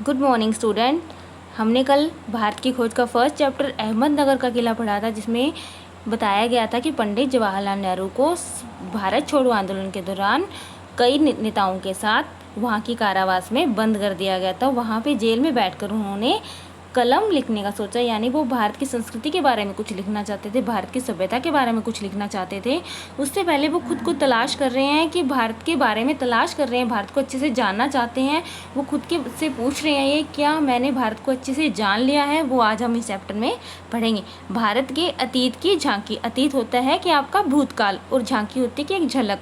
Good morning student. हमने कल भारत की खोज का फर्स्ट चैप्टर अहमदनगर का किला पढ़ा था, जिसमें बताया गया था कि पंडित जवाहरलाल नेहरू को भारत छोड़ो आंदोलन के दौरान कई नेताओं के साथ वहाँ की कारावास में बंद कर दिया गया था। वहाँ पे जेल में बैठकर उन्होंने कलम लिखने का सोचा, यानी वो भारत की संस्कृति के बारे में कुछ लिखना चाहते थे, भारत की सभ्यता के बारे में कुछ लिखना चाहते थे। उससे पहले वो खुद को तलाश कर रहे हैं कि भारत के बारे में तलाश कर रहे हैं, भारत को अच्छे से जानना चाहते हैं। वो खुद के से पूछ रहे हैं, ये क्या मैंने भारत को अच्छे से जान लिया है? वो आज हम इस चैप्टर में पढ़ेंगे। भारत के अतीत की झांकी। अतीत होता है कि आपका भूतकाल, और झांकी होती है कि एक झलक।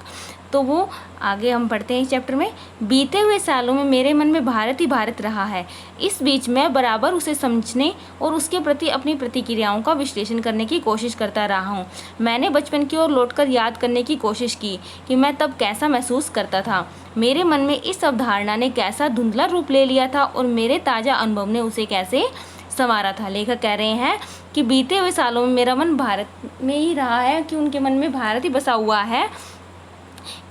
तो वो आगे हम पढ़ते हैं इस चैप्टर में। बीते हुए सालों में मेरे मन में भारत ही भारत रहा है। इस बीच मैं बराबर उसे समझने और उसके प्रति अपनी प्रतिक्रियाओं का विश्लेषण करने की कोशिश करता रहा हूँ। मैंने बचपन की ओर लौटकर याद करने की कोशिश की कि मैं तब कैसा महसूस करता था। मेरे मन में इस अवधारणा ने कैसा धुंधला रूप ले लिया था और मेरे ताज़ा अनुभव ने उसे कैसे संवारा था। लेखक कह रहे हैं कि बीते हुए सालों में मेरा मन भारत में ही रहा है, कि उनके मन में भारत ही बसा हुआ है।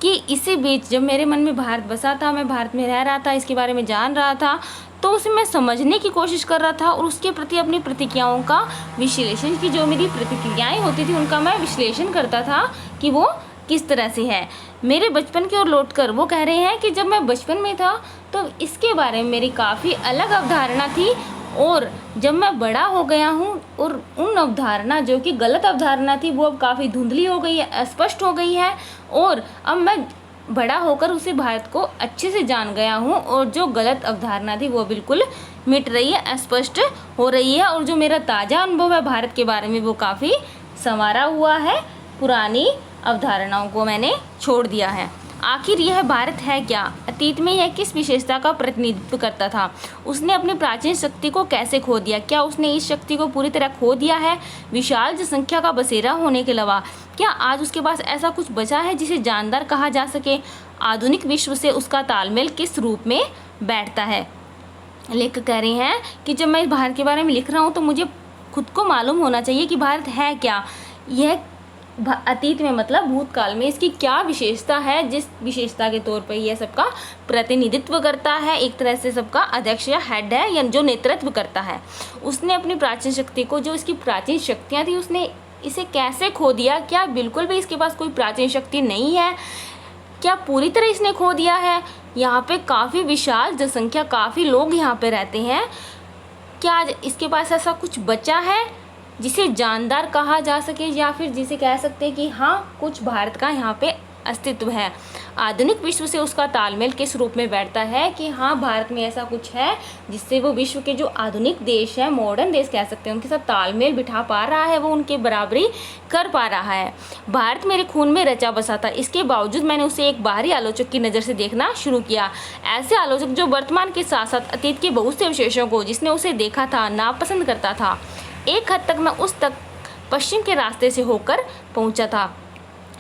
कि इसी बीच जब मेरे मन में भारत बसा था, मैं भारत में रह रहा था, इसके बारे में जान रहा था, तो उसे मैं समझने की कोशिश कर रहा था और उसके प्रति अपनी प्रतिक्रियाओं का विश्लेषण की जो मेरी प्रतिक्रियाएं होती थी उनका मैं विश्लेषण करता था कि वो किस तरह से है। मेरे बचपन की ओर लौटकर वो कह रहे हैं कि जब मैं बचपन में था तो इसके बारे में मेरी काफ़ी अलग अवधारणा थी, और जब मैं बड़ा हो गया हूँ और उन अवधारणा जो कि गलत अवधारणा थी वो अब काफ़ी धुंधली हो गई है, अस्पष्ट हो गई है, और अब मैं बड़ा होकर उसे भारत को अच्छे से जान गया हूँ, और जो गलत अवधारणा थी वो बिल्कुल मिट रही है, अस्पष्ट हो रही है, और जो मेरा ताज़ा अनुभव है भारत के बारे में वो काफ़ी संवारा हुआ है। पुरानी अवधारणाओं को मैंने छोड़ दिया है। आखिर यह भारत है क्या? अतीत में यह किस विशेषता का प्रतिनिधित्व करता था? उसने अपनी प्राचीन शक्ति को कैसे खो दिया? क्या उसने इस शक्ति को पूरी तरह खो दिया है? विशाल जनसंख्या का बसेरा होने के अलावा क्या आज उसके पास ऐसा कुछ बचा है जिसे जानदार कहा जा सके? आधुनिक विश्व से उसका तालमेल किस रूप में बैठता है? लेखक कह रहे हैं कि जब मैं इस भारत के बारे में लिख रहा हूँ तो मुझे खुद को मालूम होना चाहिए कि भारत है क्या। यह अतीत में मतलब भूतकाल में इसकी क्या विशेषता है, जिस विशेषता के तौर पर यह सबका प्रतिनिधित्व करता है, एक तरह से सबका अध्यक्ष या हेड है, या जो नेतृत्व करता है। उसने अपनी प्राचीन शक्ति को, जो इसकी प्राचीन शक्तियाँ थी, उसने इसे कैसे खो दिया? क्या बिल्कुल भी इसके पास कोई प्राचीन शक्ति नहीं है? क्या पूरी तरह इसने खो दिया है? यहाँ पे काफ़ी विशाल जनसंख्या, काफ़ी लोग यहाँ पे रहते हैं। क्या आज इसके पास ऐसा कुछ बचा है जिसे जानदार कहा जा सके, या फिर जिसे कह सकते हैं कि हाँ, कुछ भारत का यहाँ पे अस्तित्व है? आधुनिक विश्व से उसका तालमेल किस रूप में बैठता है कि हाँ, भारत में ऐसा कुछ है जिससे वो विश्व के जो आधुनिक देश हैं, मॉडर्न देश कह सकते हैं, उनके साथ तालमेल बिठा पा रहा है, वो उनके बराबरी कर पा रहा है। भारत मेरे खून में रचा बसा था, इसके बावजूद मैंने उसे एक बाहरी आलोचक की नज़र से देखना शुरू किया। ऐसे आलोचक जो वर्तमान के साथ साथ अतीत के बहुत से अवशेषों को, जिसने उसे देखा था, नापसंद करता था। एक हद तक मैं उस तक पश्चिम के रास्ते से होकर पहुंचा था।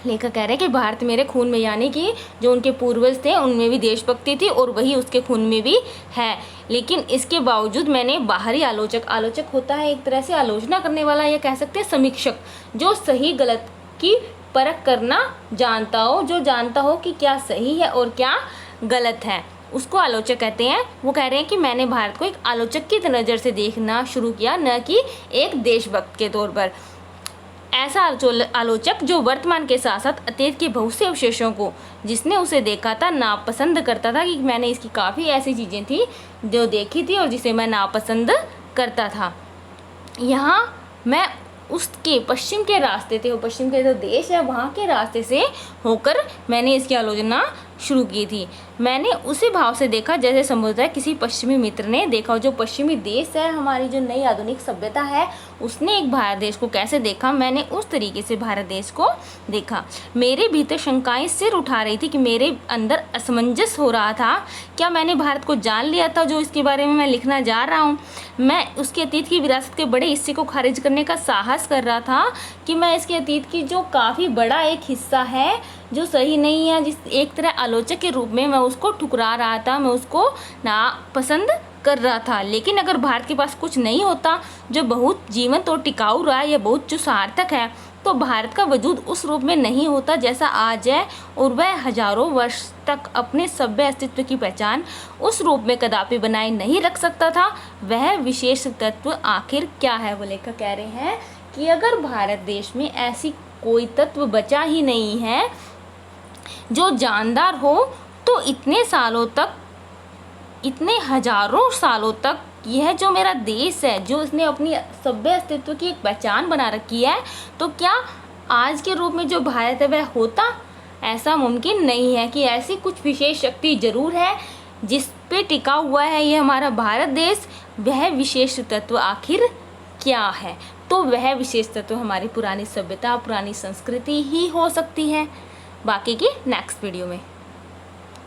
लेखक कह रहे हैं कि भारत मेरे खून में, यानी कि जो उनके पूर्वज थे उनमें भी देशभक्ति थी और वही उसके खून में भी है। लेकिन इसके बावजूद मैंने बाहरी आलोचक होता है एक तरह से आलोचना करने वाला, या कह सकते हैं समीक्षक, जो सही गलत की परख करना जानता हो, जो जानता हो कि क्या सही है और क्या गलत है, उसको आलोचक कहते हैं। वो कह रहे हैं कि मैंने भारत को एक आलोचक की नज़र से देखना शुरू किया, न कि एक देशभक्त के तौर पर। ऐसा आलोचक जो वर्तमान के साथ साथ अतीत के बहुत से अवशेषों को, जिसने उसे देखा था, नापसंद करता था। कि मैंने इसकी काफ़ी ऐसी चीज़ें थी जो देखी थी और जिसे मैं नापसंद करता था। यहाँ मैं उसके पश्चिम के रास्ते थे, वो पश्चिम के जो देश है वहाँ के रास्ते से होकर मैंने इसकी आलोचना शुरू की थी। मैंने उसी भाव से देखा जैसे संभवतः किसी पश्चिमी मित्र ने देखा, जो पश्चिमी देश है, हमारी जो नई आधुनिक सभ्यता है, उसने एक भारत देश को कैसे देखा, मैंने उस तरीके से भारत देश को देखा। मेरे भीतर शंकाएं सिर उठा रही थी कि मेरे अंदर असमंजस हो रहा था। क्या मैंने भारत को जान लिया था जो इसके बारे में मैं लिखना जा रहा हूँ? मैं उसके अतीत की विरासत के बड़े हिस्से को खारिज करने का साहस कर रहा था कि मैं इसके अतीत की जो काफ़ी बड़ा एक हिस्सा है जो सही नहीं है, जिस एक तरह आलोचक के रूप में मैं उसको ठुकरा रहा था, मैं उसको नापसंद कर रहा था। लेकिन अगर भारत के पास कुछ नहीं होता जो बहुत जीवंत और टिकाऊ रहा है, या बहुत जो सार्थक है, तो भारत का वजूद उस रूप में नहीं होता जैसा आज है, और वह हजारों वर्ष तक अपने सभ्य अस्तित्व की पहचान उस रूप में कदापि बनाए नहीं रख सकता था। वह विशेष तत्व आखिर क्या है? वो लेखक कह रहे हैं कि अगर भारत देश में ऐसी कोई तत्व बचा ही नहीं है जो जानदार हो, तो इतने सालों तक, इतने हजारों सालों तक यह जो मेरा देश है, जो इसने अपनी सभ्य अस्तित्व की एक पहचान बना रखी है, तो क्या आज के रूप में जो भारत है वह होता? ऐसा मुमकिन नहीं है। कि ऐसी कुछ विशेष शक्ति जरूर है जिस पे टिका हुआ है ये हमारा भारत देश। वह विशेष तत्व आखिर क्या है? तो वह विशेष तत्व हमारी पुरानी सभ्यता, पुरानी संस्कृति ही हो सकती है। बाकी की नेक्स्ट वीडियो में।